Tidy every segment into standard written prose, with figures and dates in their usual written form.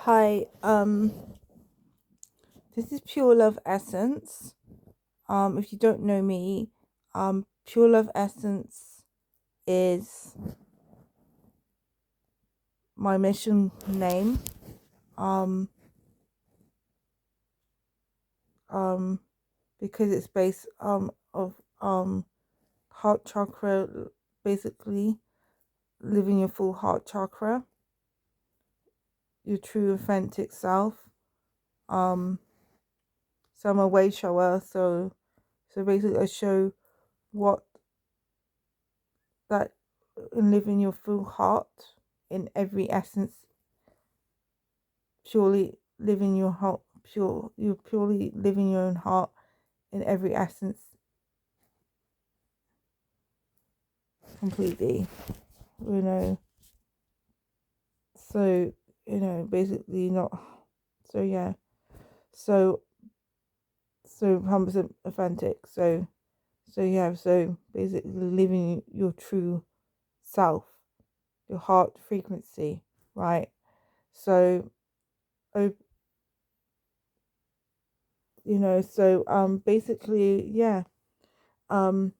Hi, this is Pure Love Essence. If you don't know me, Pure Love Essence is my mission name. Um, um, because it's based of heart chakra, basically living your full heart chakra, your true authentic self. Um, so I'm a way shower. So basically, I show what that in living your full heart in every essence, purely living your heart, you're purely living your own heart in every essence completely, you know. So, basically not, so yeah, so, so 100% authentic. So yeah, so basically living your true self, your heart frequency, right? So, oh, basically, yeah, um,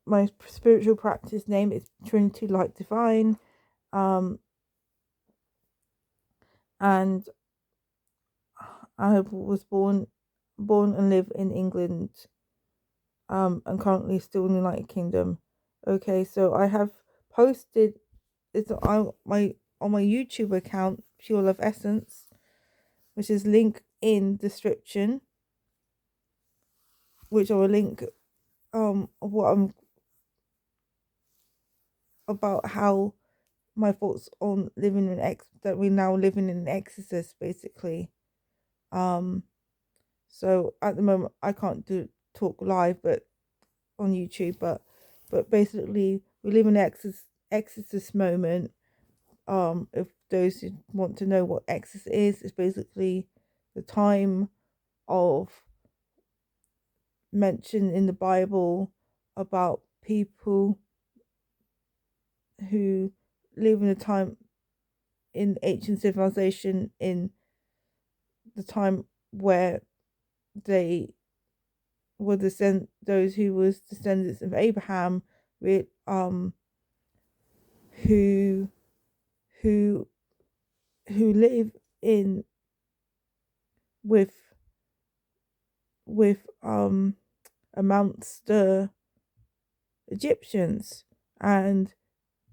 my spiritual practice name is Trinity Light Divine. Um, and I was born and live in England. And currently still in the United Kingdom. Okay, so I have posted it's on my YouTube account, Pure Love Essence, which is link in description, which I will link of what I'm about, how my thoughts on living in that we're now living in exorcist basically. um so at the moment I can't do talk live but on YouTube, but basically we live in exorcist moment. If those who want to know what exorcist is, it's basically the time of mention in the Bible about people who live in a time in ancient civilization, in the time where they were those who was descendants of Abraham, with who who who live in with with amongst the Egyptians, and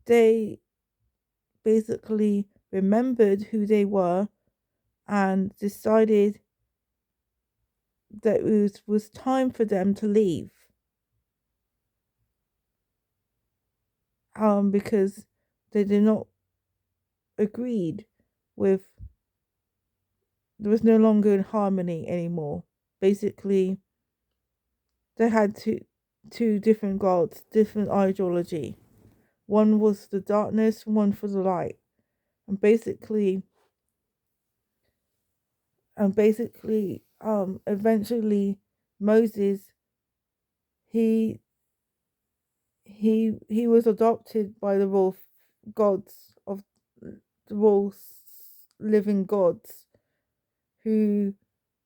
they basically remembered who they were and decided that it was time for them to leave, because they did not agreed with, there was no longer in harmony anymore. Basically, they had two different gods, different ideology. One was the darkness, one for the light. And eventually Moses, he he was adopted by the raw gods of the raw living gods, who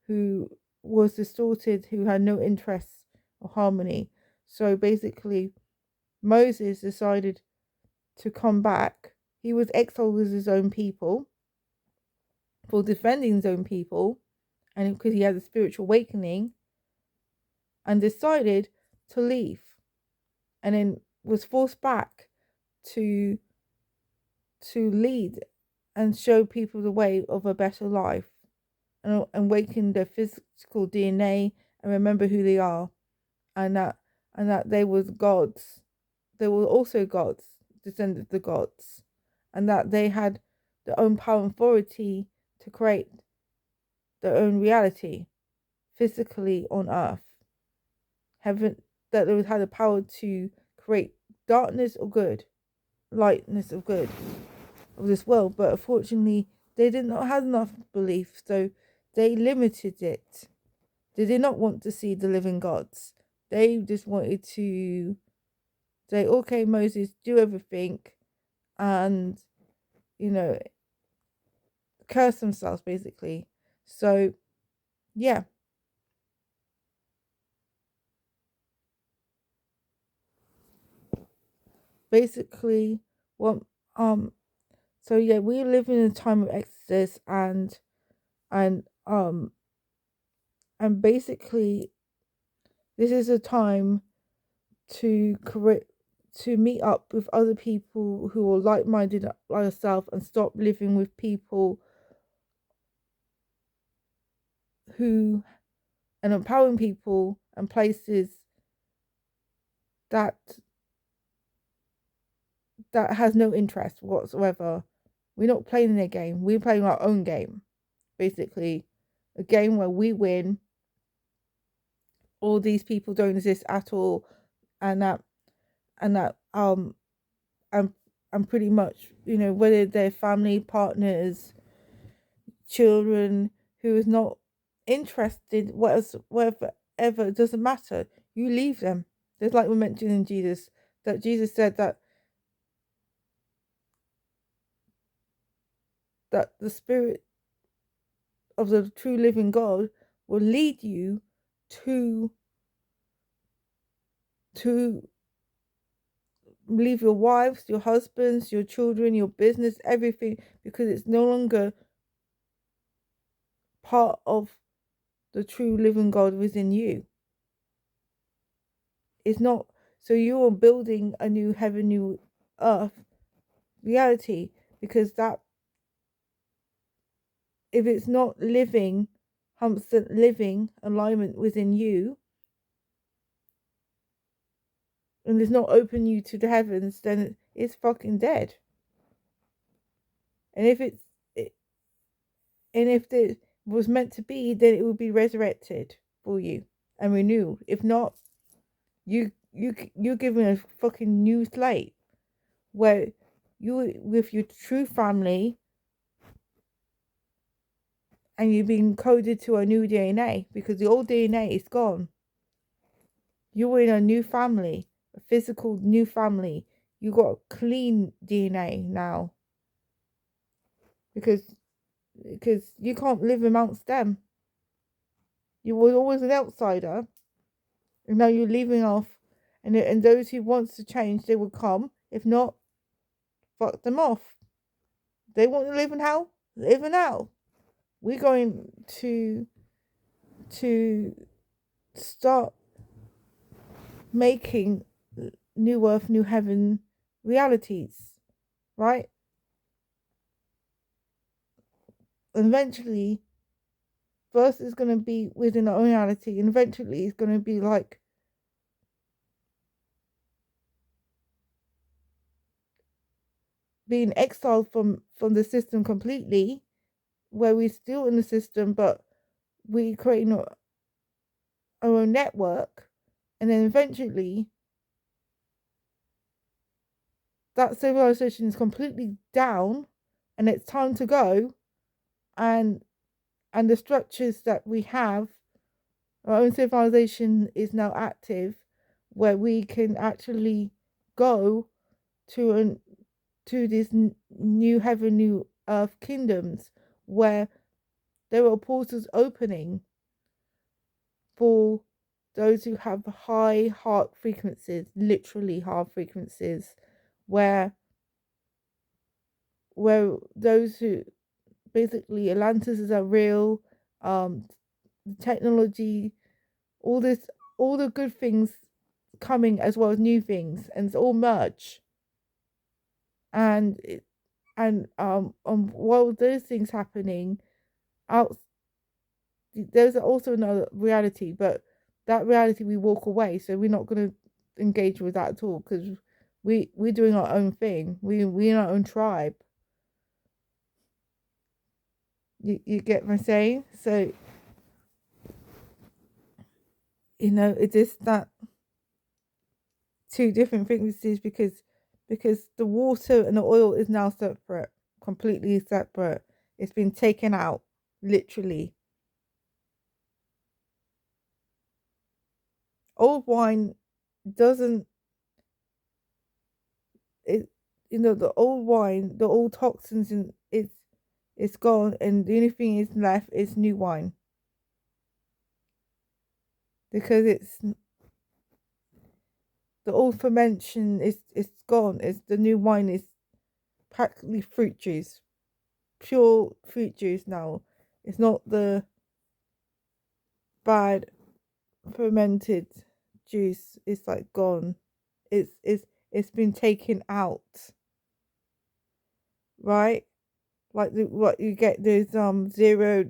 who was distorted, who had no interest or harmony. So basically, Moses decided to come back. He was exiled with his own people for defending his own people, and because he had a spiritual awakening, and decided to leave, and then was forced back to lead and show people the way of a better life, and awaken their physical DNA and remember who they are, and that they was gods. They were also gods, descended the gods, and that they had their own power and authority to create their own reality physically on earth. Heaven, that they had the power to create darkness or good, lightness or good of this world, but unfortunately they did not have enough belief, so they limited it. They did not want to see the living gods. They just wanted to say, okay, Moses, do everything, and you know, curse themselves basically. So yeah, basically what um so yeah, we live in a time of Exodus, and and basically this is a time to correct, to meet up with other people who are like-minded like yourself, and stop living with people who, and empowering people and places that has no interest whatsoever. We're not playing their game, we're playing our own game, basically a game where we win, all these people don't exist at all, and that and and pretty much, whether they're family, partners, children, who is not interested, whatever, ever, it doesn't matter. You leave them. Just like we mentioned in Jesus, that Jesus said that the spirit of the true living God will lead you to to leave your wives, your husbands, your children, your business, everything, because it's no longer part of the true living God within you. It's not. So you are building a new heaven, new earth reality, because that, if it's not living, 100% living alignment within you, and it's not open you to the heavens, then it's fucking dead. And if and if it was meant to be, then it would be resurrected for you and renewed. If not, you're given a fucking new slate where you, with your true family, and you're being coded to a new DNA, because the old DNA is gone. You're in a new family, a physical new family. You got clean DNA now, because you can't live amongst them. You were always an outsider, and now you're leaving off. And those who wants to change, they will come. If not, fuck them off. They want to live in hell, live in hell. We're going to start making new earth, new heaven realities, right? And eventually, first it's going to be within our own reality, and eventually it's going to be like being exiled from the system completely, where we're still in the system, but we creating our own network, and then eventually that civilization is completely down, and it's time to go, and the structures that we have, our own civilization is now active, where we can actually go to this new heaven, new earth kingdoms, where there are portals opening for those who have high heart frequencies, literally heart frequencies, where those who, basically, Atlantis are real, technology, all the good things coming, as well as new things, and it's all merge. And while those things happening out, there's also another reality, but that reality we walk away, so we're not going to engage with that at all, because we're doing our own thing. We're in our own tribe. You get my saying? So it is that two different frequencies, because the water and the oil is now separate, completely separate. It's been taken out, literally. Old wine doesn't, it the old wine, the old toxins in it, It's gone, and the only thing is left is new wine, because the old fermentation is gone. It's the new wine is practically fruit juice, pure fruit juice now. It's not the bad fermented juice. It's like gone. It's been taken out, right? Like what you get those zero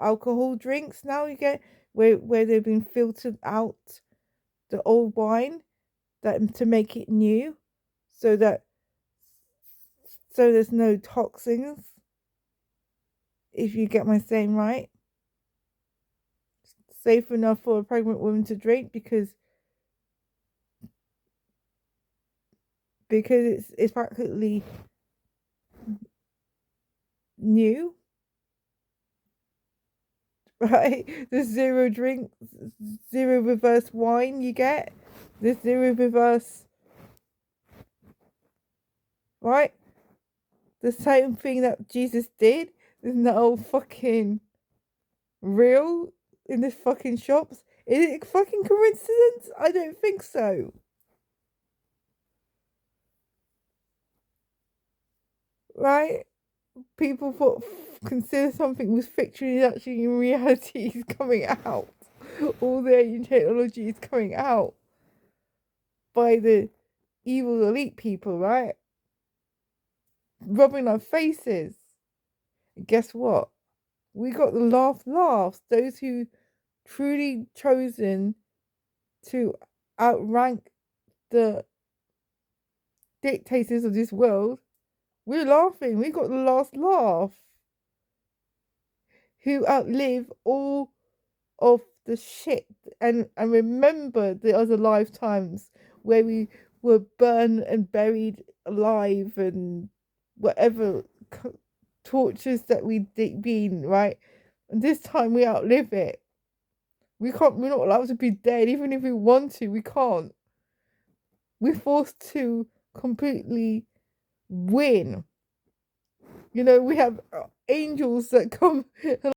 alcohol drinks now, you get where they've been filtered out the old wine, that to make it new, so that so there's no toxins, if you get my saying right. Safe enough for a pregnant woman to drink, because it's practically new, right? The zero drink, zero reverse wine you get, the zero reverse, right? The same thing that Jesus did is now fucking real in the fucking shops. Is it a fucking coincidence? I don't think so. Right? People consider something was fiction is actually in reality is coming out. All the alien technology is coming out by the evil elite people, right? Rubbing our faces. And guess what? We got the laughs. Those who truly chosen to outrank the dictators of this world. We're laughing. We got the last laugh. Who outlive all of the shit, and remember the other lifetimes where we were burned and buried alive and whatever tortures that we been, right? And this time we outlive it. We're not allowed to be dead. Even if we want to, we can't. We're forced to completely win. You know, we have angels that come